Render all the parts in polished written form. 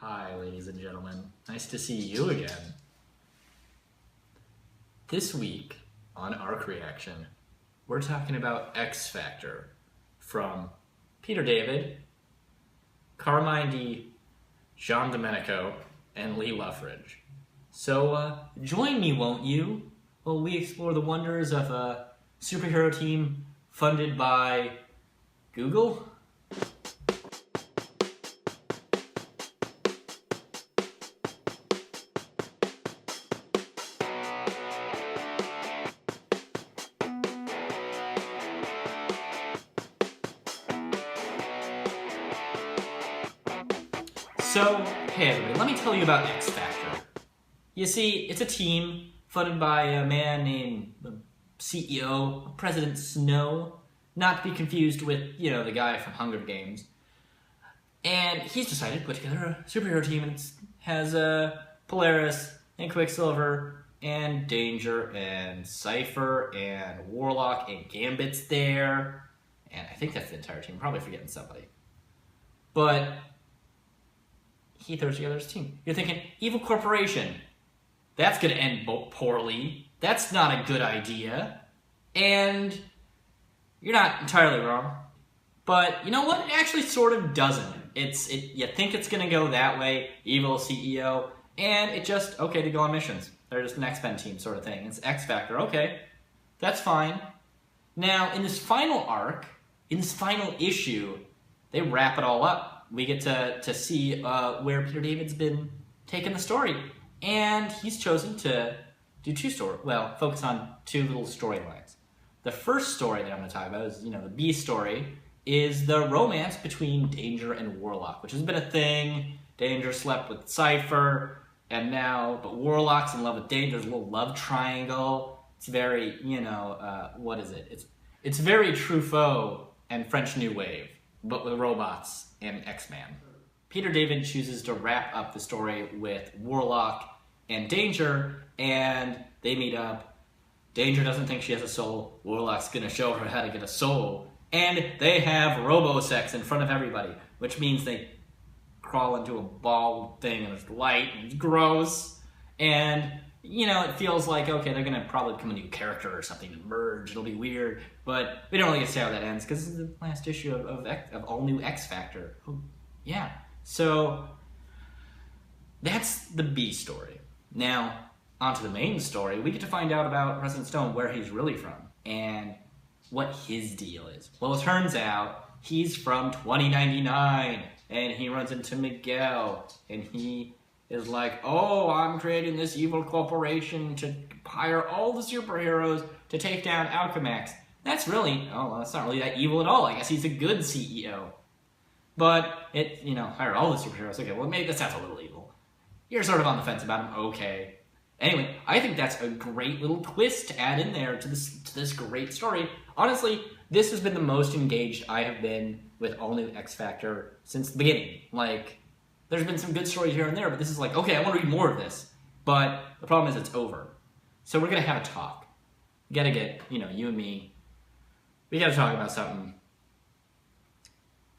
Hi, ladies and gentlemen. Nice to see you again. This week on Arc Reaction, we're talking about X Factor from Peter David, Carmine Di Giandomenico, and Lee Loughridge. So join me, won't you, while we explore the wonders of a superhero team funded by Google? So, hey everybody, let me tell you about X Factor. You see, it's a team funded by a man named CEO, President Snow, not to be confused with, the guy from Hunger Games. And he's decided to put together a superhero team, and it has Polaris, and Quicksilver, and Danger, and Cypher, and Warlock, and Gambit's there. And I think that's the entire team. I'm probably forgetting somebody. But he throws together his team. You're thinking, evil corporation. That's going to end poorly. That's not a good idea. And you're not entirely wrong. But you know what? It actually sort of doesn't. You think it's going to go that way, evil CEO, and it just, okay, to go on missions. They're just an X-Men team sort of thing. It's X Factor. Okay, that's fine. Now, in this final arc, in this final issue, they wrap it all up. We get to see where Peter David's been taking the story. And he's chosen to do focus on two little storylines. The first story that I'm going to talk about is, the B story, is the romance between Danger and Warlock, which has been a thing. Danger slept with Cypher, but Warlock's in love with Danger. There's a little love triangle. It's very, what is it? It's very Truffaut and French New Wave, but with robots and X-Man. Peter David chooses to wrap up the story with Warlock and Danger, and they meet up. Danger doesn't think she has a soul. Warlock's gonna show her how to get a soul. And they have robo-sex in front of everybody, which means they crawl into a ball thing and it's light and it's gross. And, it feels like, okay, they're gonna probably become a new character or something to merge. It'll be weird, but we don't really get to see how that ends because this is the last issue of all new X Factor. Oh, yeah. So that's the B story. Now, onto the main story, we get to find out about President Stone, where he's really from, and what his deal is. Well, it turns out he's from 2099, and he runs into Miguel, and he is like, oh, I'm creating this evil corporation to hire all the superheroes to take down Alchemax. That's not really that evil at all. I guess he's a good CEO. But hire all the superheroes. Okay, well, maybe that sounds a little evil. You're sort of on the fence about him. Okay. Anyway, I think that's a great little twist to add in there to this great story. Honestly, this has been the most engaged I have been with all new X Factor since the beginning. There's been some good stories here and there, but this is okay, I want to read more of this. But the problem is it's over. So we're going to have a talk. We got to get, you and me, we got to talk about something.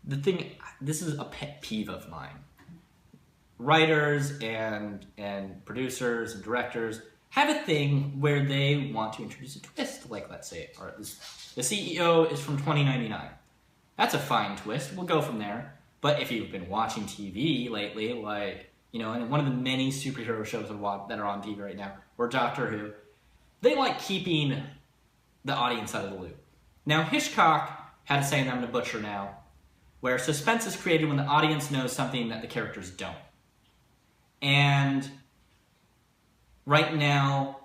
This is a pet peeve of mine. Writers and producers and directors have a thing where they want to introduce a twist, let's say, or the CEO is from 2099. That's a fine twist. We'll go from there. But if you've been watching TV lately, and one of the many superhero shows that are on TV right now, or Doctor Who, they like keeping the audience out of the loop. Now, Hitchcock had a saying that I'm going to butcher now, where suspense is created when the audience knows something that the characters don't. And right now,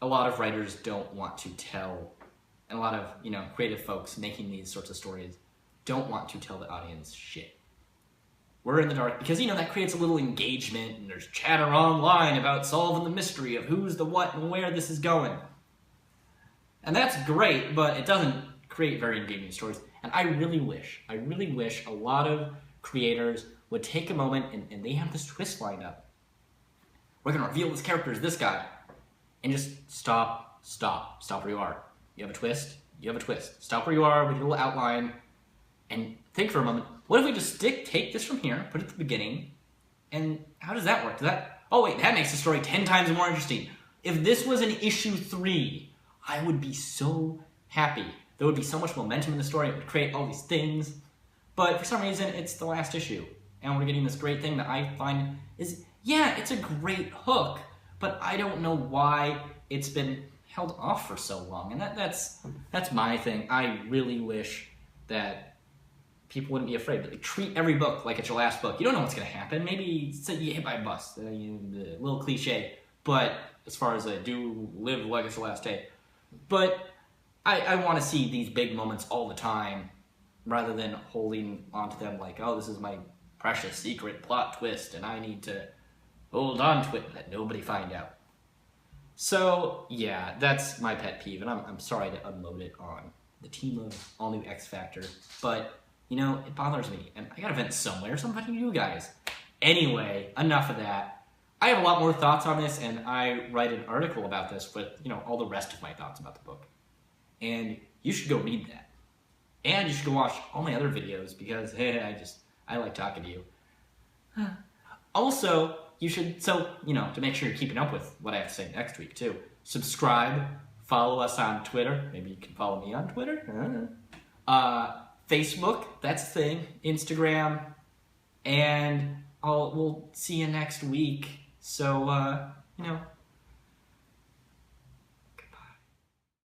a lot of writers don't want to tell, and a lot of, creative folks making these sorts of stories don't want to tell the audience shit. We're in the dark because, that creates a little engagement and there's chatter online about solving the mystery of who's the what and where this is going. And that's great, but it doesn't create very engaging stories. And I really wish a lot of creators would take a moment and they have this twist lined up. We're going to reveal this character as this guy. And just stop where you are. You have a twist. Stop where you are with your little outline and think for a moment, what if we just take this from here, put it at the beginning, And how does that work? Oh wait, that makes the story 10 times more interesting. If this was an issue 3, I would be so happy. There would be so much momentum in the story. It would create all these things. But for some reason, it's the last issue. And we're getting this great thing that I find is, yeah, it's a great hook, but I don't know why it's been held off for so long. And that's my thing. I really wish that people wouldn't be afraid. But treat every book like it's your last book. You don't know what's going to happen. Maybe you get hit by a bus. A little cliche. But as far as do live like it's your last day. But I want to see these big moments all the time, rather than holding onto them like, oh, this is my precious secret plot twist, and I need to hold on to it and let nobody find out. So, yeah, that's my pet peeve, and I'm sorry to unload it on the team of All New X Factor, but, it bothers me, and I gotta vent somewhere, so I'm venting you guys. Anyway, enough of that. I have a lot more thoughts on this, and I write an article about this with, all the rest of my thoughts about the book. And you should go read that. And you should go watch all my other videos because, hey, I like talking to you. Also, you should, to make sure you're keeping up with what I have to say next week, too. Subscribe, follow us on Twitter. Maybe you can follow me on Twitter. Facebook, that's the thing. Instagram. And we'll see you next week. So,